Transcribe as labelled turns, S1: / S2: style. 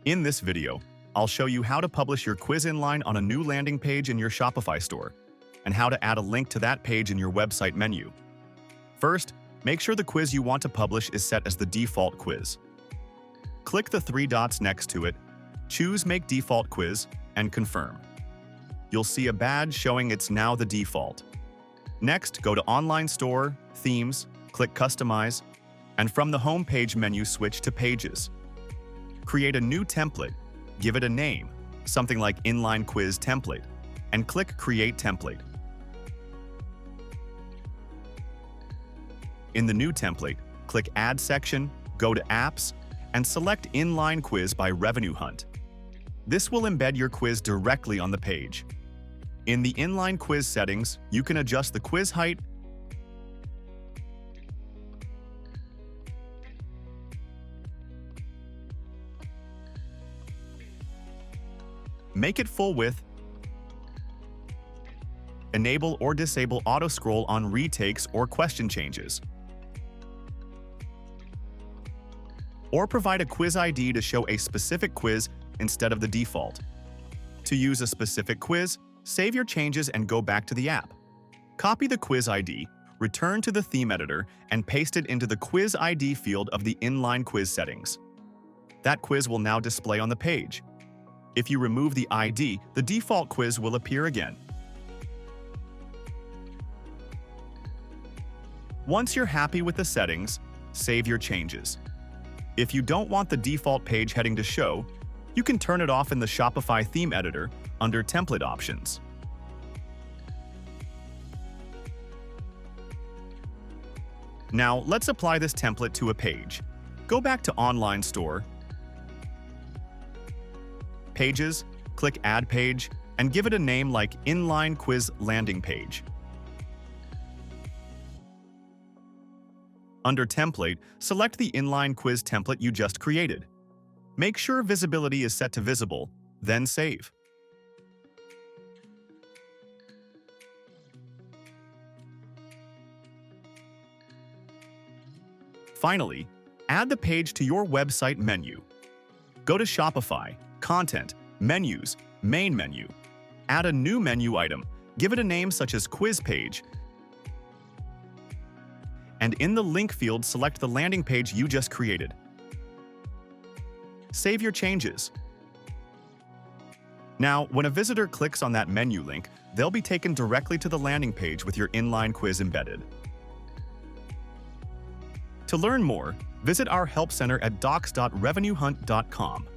S1: In this video, I'll show you how to publish your quiz inline on a new landing page in your Shopify store, and how to add a link to that page in your website menu. First, make sure the quiz you want to publish is set as the default quiz. Click the three dots next to it, choose Make Default Quiz, and confirm. You'll see a badge showing it's now the default. Next, go to Online Store, Themes, click Customize, and from the Home Page menu switch to Pages. Create a new template, give it a name, something like Inline Quiz Template, and click Create Template. In the new template, click Add section, go to Apps, and select Inline Quiz by RevenueHunt. This will embed your quiz directly on the page. In the Inline Quiz settings, you can adjust the quiz height, make it full width, enable or disable auto-scroll on retakes or question changes, or provide a quiz ID to show a specific quiz instead of the default. To use a specific quiz, save your changes and go back to the app. Copy the quiz ID, return to the theme editor, and paste it into the quiz ID field of the Inline Quiz settings. That quiz will now display on the page. If you remove the ID, the default quiz will appear again. Once you're happy with the settings, save your changes. If you don't want the default page heading to show, you can turn it off in the Shopify theme editor under Template Options. Now, let's apply this template to a page. Go back to Online Store, Pages, click Add Page, and give it a name like Inline Quiz Landing Page. Under Template, select the Inline Quiz template you just created. Make sure visibility is set to visible, then save. Finally, add the page to your website menu. Go to Shopify, Content, Menus, Main Menu. Add a new menu item, give it a name such as Quiz Page, and in the link field select the landing page you just created. Save your changes. Now, when a visitor clicks on that menu link, they'll be taken directly to the landing page with your Inline Quiz embedded. To learn more, visit our help center at docs.revenuehunt.com.